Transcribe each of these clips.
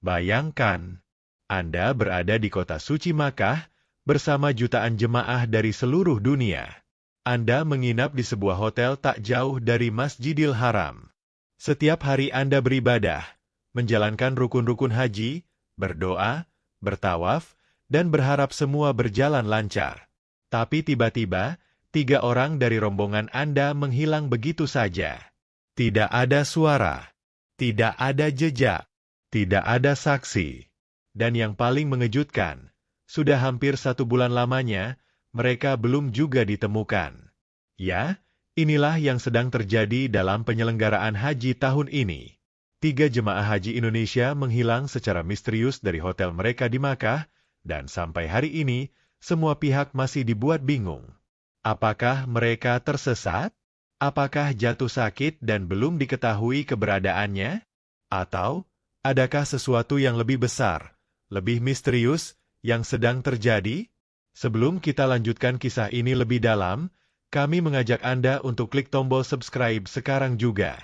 Bayangkan, Anda berada di kota suci Makkah bersama jutaan jemaah dari seluruh dunia. Anda menginap di sebuah hotel tak jauh dari Masjidil Haram. Setiap hari Anda beribadah, menjalankan rukun-rukun haji, berdoa, bertawaf, dan berharap semua berjalan lancar. Tapi tiba-tiba, 3 orang dari rombongan Anda menghilang begitu saja. Tidak ada suara, tidak ada jejak, tidak ada saksi. Dan yang paling mengejutkan, sudah hampir 1 bulan lamanya, mereka belum juga ditemukan. Ya, inilah yang sedang terjadi dalam penyelenggaraan haji tahun ini. 3 jemaah haji Indonesia menghilang secara misterius dari hotel mereka di Makkah, dan sampai hari ini, semua pihak masih dibuat bingung. Apakah mereka tersesat? Apakah jatuh sakit dan belum diketahui keberadaannya? Atau, adakah sesuatu yang lebih besar, lebih misterius, yang sedang terjadi? Sebelum kita lanjutkan kisah ini lebih dalam, kami mengajak Anda untuk klik tombol subscribe sekarang juga.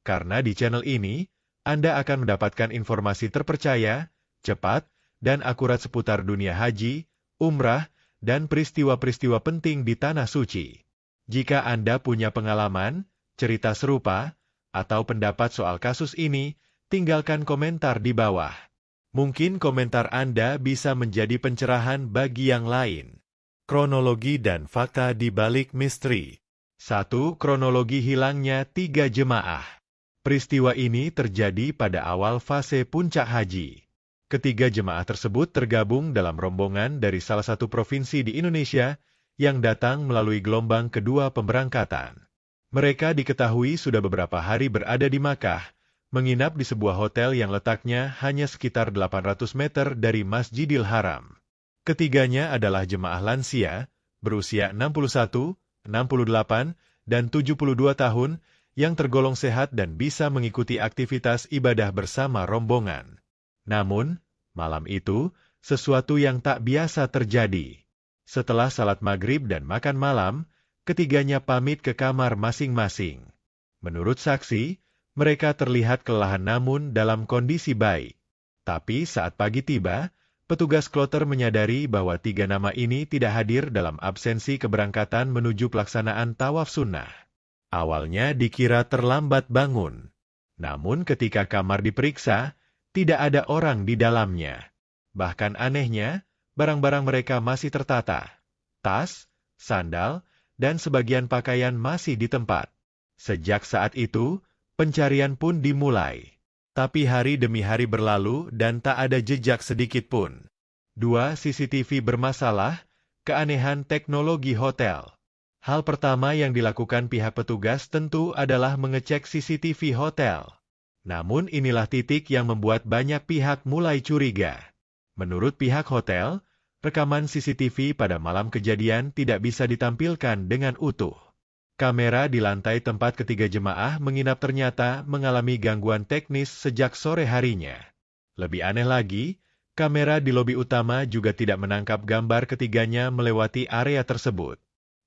Karena di channel ini, Anda akan mendapatkan informasi terpercaya, cepat, dan akurat seputar dunia haji, umrah, dan peristiwa-peristiwa penting di Tanah Suci. Jika Anda punya pengalaman, cerita serupa, atau pendapat soal kasus ini, tinggalkan komentar di bawah. Mungkin komentar Anda bisa menjadi pencerahan bagi yang lain. Kronologi dan fakta di balik misteri. 1. Kronologi hilangnya 3 jemaah. Peristiwa ini terjadi pada awal fase puncak haji. Ketiga jemaah tersebut tergabung dalam rombongan dari salah satu provinsi di Indonesia yang datang melalui gelombang kedua pemberangkatan. Mereka diketahui sudah beberapa hari berada di Makkah, menginap di sebuah hotel yang letaknya hanya sekitar 800 meter dari Masjidil Haram. Ketiganya adalah jemaah lansia, berusia 61, 68, dan 72 tahun, yang tergolong sehat dan bisa mengikuti aktivitas ibadah bersama rombongan. Namun, malam itu, sesuatu yang tak biasa terjadi. Setelah salat maghrib dan makan malam, ketiganya pamit ke kamar masing-masing. Menurut saksi, mereka terlihat kelelahan namun dalam kondisi baik. Tapi saat pagi tiba, petugas kloter menyadari bahwa 3 nama ini tidak hadir dalam absensi keberangkatan menuju pelaksanaan tawaf sunnah. Awalnya dikira terlambat bangun. Namun ketika kamar diperiksa, tidak ada orang di dalamnya. Bahkan anehnya, barang-barang mereka masih tertata. Tas, sandal, dan sebagian pakaian masih di tempat. Sejak saat itu, pencarian pun dimulai. Tapi hari demi hari berlalu dan tak ada jejak sedikit pun. 2. CCTV bermasalah, keanehan teknologi hotel. Hal pertama yang dilakukan pihak petugas tentu adalah mengecek CCTV hotel. Namun inilah titik yang membuat banyak pihak mulai curiga. Menurut pihak hotel, rekaman CCTV pada malam kejadian tidak bisa ditampilkan dengan utuh. Kamera di lantai tempat ketiga jemaah menginap ternyata mengalami gangguan teknis sejak sore harinya. Lebih aneh lagi, kamera di lobi utama juga tidak menangkap gambar ketiganya melewati area tersebut.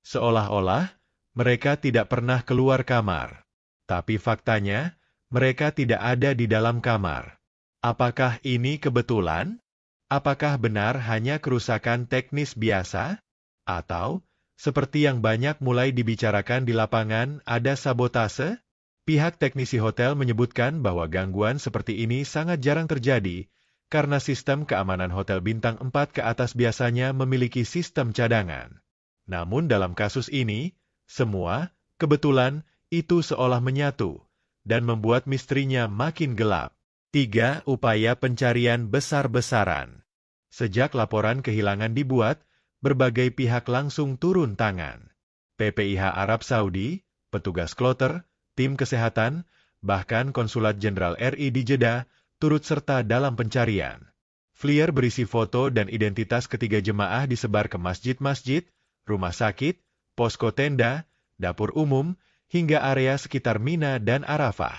Seolah-olah mereka tidak pernah keluar kamar. Tapi faktanya, mereka tidak ada di dalam kamar. Apakah ini kebetulan? Apakah benar hanya kerusakan teknis biasa? Atau, seperti yang banyak mulai dibicarakan di lapangan, ada sabotase? Pihak teknisi hotel menyebutkan bahwa gangguan seperti ini sangat jarang terjadi, karena sistem keamanan hotel bintang 4 ke atas biasanya memiliki sistem cadangan. Namun dalam kasus ini, semua, kebetulan, itu seolah menyatu, dan membuat misterinya makin gelap. 3. Upaya pencarian besar-besaran. Sejak laporan kehilangan dibuat, berbagai pihak langsung turun tangan. PPIH Arab Saudi, petugas kloter, tim kesehatan, bahkan Konsulat Jenderal RI di Jeddah, turut serta dalam pencarian. Flyer berisi foto dan identitas ketiga jemaah disebar ke masjid-masjid, rumah sakit, posko tenda, dapur umum, hingga area sekitar Mina dan Arafah.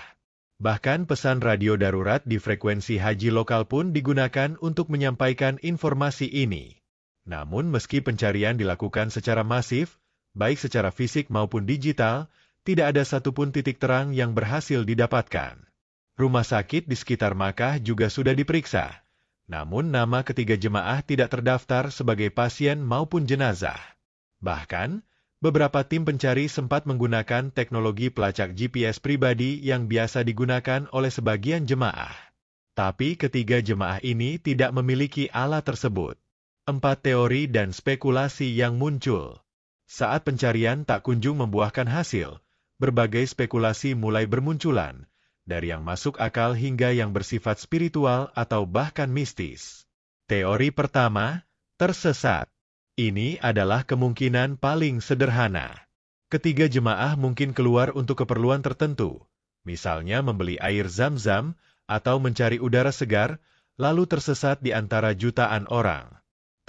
Bahkan pesan radio darurat di frekuensi haji lokal pun digunakan untuk menyampaikan informasi ini. Namun meski pencarian dilakukan secara masif, baik secara fisik maupun digital, tidak ada satupun titik terang yang berhasil didapatkan. Rumah sakit di sekitar Makkah juga sudah diperiksa. Namun nama ketiga jemaah tidak terdaftar sebagai pasien maupun jenazah. Bahkan, beberapa tim pencari sempat menggunakan teknologi pelacak GPS pribadi yang biasa digunakan oleh sebagian jemaah. Tapi ketiga jemaah ini tidak memiliki alat tersebut. 4 teori dan spekulasi yang muncul. Saat pencarian tak kunjung membuahkan hasil, berbagai spekulasi mulai bermunculan, dari yang masuk akal hingga yang bersifat spiritual atau bahkan mistis. Teori pertama, tersesat. Ini adalah kemungkinan paling sederhana. Ketiga jemaah mungkin keluar untuk keperluan tertentu, misalnya membeli air zam-zam atau mencari udara segar, lalu tersesat di antara jutaan orang.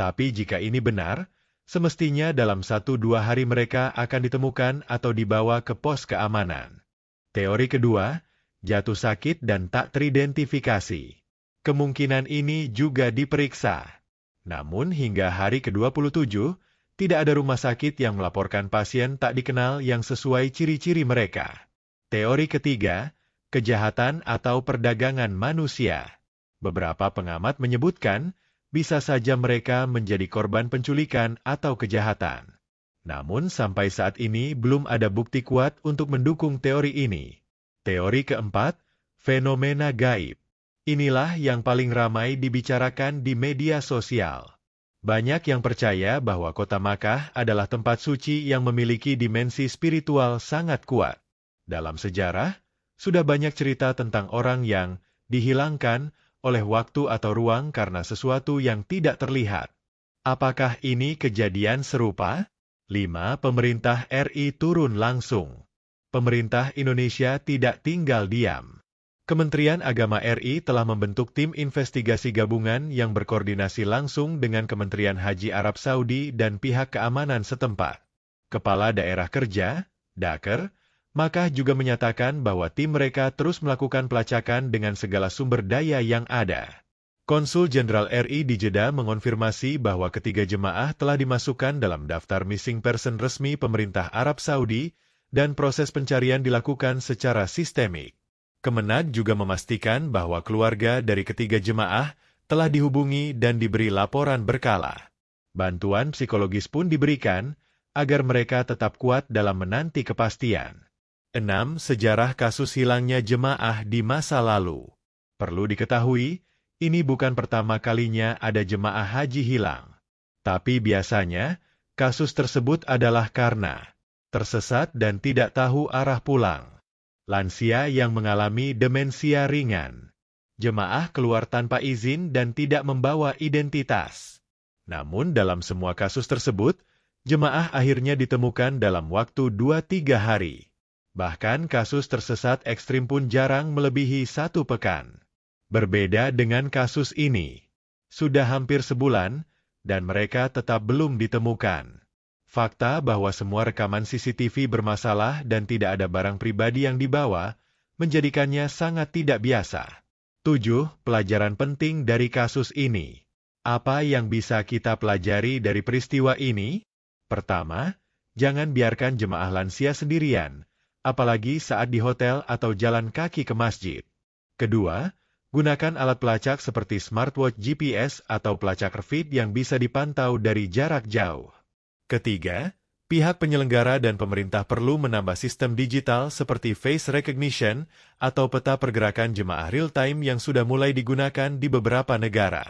Tapi jika ini benar, semestinya dalam 1-2 hari mereka akan ditemukan atau dibawa ke pos keamanan. Teori kedua, jatuh sakit dan tak teridentifikasi. Kemungkinan ini juga diperiksa. Namun hingga hari ke-27, tidak ada rumah sakit yang melaporkan pasien tak dikenal yang sesuai ciri-ciri mereka. Teori ketiga, kejahatan atau perdagangan manusia. Beberapa pengamat menyebutkan, bisa saja mereka menjadi korban penculikan atau kejahatan. Namun sampai saat ini belum ada bukti kuat untuk mendukung teori ini. Teori keempat, fenomena gaib. Inilah yang paling ramai dibicarakan di media sosial. Banyak yang percaya bahwa kota Makkah adalah tempat suci yang memiliki dimensi spiritual sangat kuat. Dalam sejarah, sudah banyak cerita tentang orang yang dihilangkan oleh waktu atau ruang karena sesuatu yang tidak terlihat. Apakah ini kejadian serupa? 5. Pemerintah RI turun langsung. Pemerintah Indonesia tidak tinggal diam. Kementerian Agama RI telah membentuk tim investigasi gabungan yang berkoordinasi langsung dengan Kementerian Haji Arab Saudi dan pihak keamanan setempat. Kepala Daerah Kerja, Daker, Makkah juga menyatakan bahwa tim mereka terus melakukan pelacakan dengan segala sumber daya yang ada. Konsul Jenderal RI di Jeddah mengonfirmasi bahwa ketiga jemaah telah dimasukkan dalam daftar missing person resmi pemerintah Arab Saudi dan proses pencarian dilakukan secara sistemik. Kemenag juga memastikan bahwa keluarga dari ketiga jemaah telah dihubungi dan diberi laporan berkala. Bantuan psikologis pun diberikan agar mereka tetap kuat dalam menanti kepastian. 6. Sejarah kasus hilangnya jemaah di masa lalu. Perlu diketahui, ini bukan pertama kalinya ada jemaah haji hilang. Tapi biasanya, kasus tersebut adalah karena tersesat dan tidak tahu arah pulang. Lansia yang mengalami demensia ringan. Jemaah keluar tanpa izin dan tidak membawa identitas. Namun dalam semua kasus tersebut, jemaah akhirnya ditemukan dalam waktu 2-3 hari. Bahkan kasus tersesat ekstrim pun jarang melebihi 1 pekan. Berbeda dengan kasus ini. Sudah hampir sebulan, dan mereka tetap belum ditemukan. Fakta bahwa semua rekaman CCTV bermasalah dan tidak ada barang pribadi yang dibawa, menjadikannya sangat tidak biasa. 7. Pelajaran penting dari kasus ini. Apa yang bisa kita pelajari dari peristiwa ini? Pertama, jangan biarkan jemaah lansia sendirian, apalagi saat di hotel atau jalan kaki ke masjid. Kedua, gunakan alat pelacak seperti smartwatch GPS atau pelacak RFID yang bisa dipantau dari jarak jauh. Ketiga, pihak penyelenggara dan pemerintah perlu menambah sistem digital seperti face recognition atau peta pergerakan jemaah real-time yang sudah mulai digunakan di beberapa negara.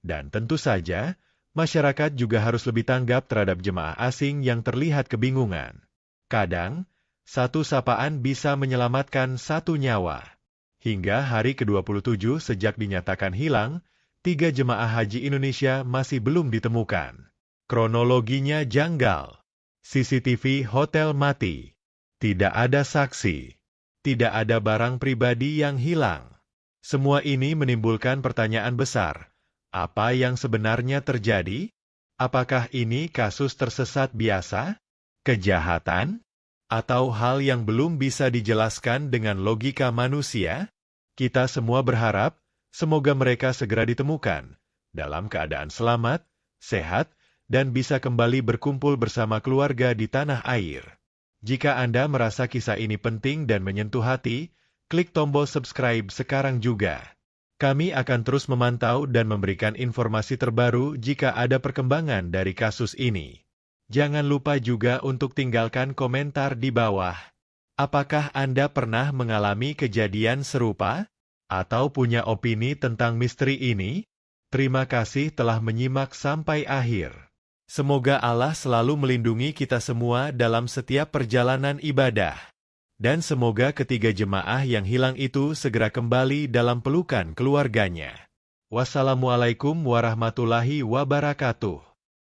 Dan tentu saja, masyarakat juga harus lebih tanggap terhadap jemaah asing yang terlihat kebingungan. Kadang, satu sapaan bisa menyelamatkan 1 nyawa. Hingga hari ke-27 sejak dinyatakan hilang, 3 jemaah haji Indonesia masih belum ditemukan. Kronologinya janggal. CCTV hotel mati. Tidak ada saksi. Tidak ada barang pribadi yang hilang. Semua ini menimbulkan pertanyaan besar. Apa yang sebenarnya terjadi? Apakah ini kasus tersesat biasa? Kejahatan? Atau hal yang belum bisa dijelaskan dengan logika manusia? Kita semua berharap, semoga mereka segera ditemukan, dalam keadaan selamat, sehat, dan bisa kembali berkumpul bersama keluarga di tanah air. Jika Anda merasa kisah ini penting dan menyentuh hati, Klik tombol subscribe sekarang juga. Kami akan terus memantau dan memberikan informasi terbaru jika ada perkembangan dari kasus ini. Jangan lupa juga untuk tinggalkan komentar di bawah. Apakah Anda pernah mengalami kejadian serupa? Atau punya opini tentang misteri ini? Terima kasih telah menyimak sampai akhir. Semoga Allah selalu melindungi kita semua dalam setiap perjalanan ibadah. Dan semoga ketiga jemaah yang hilang itu segera kembali dalam pelukan keluarganya. Wassalamualaikum warahmatullahi wabarakatuh.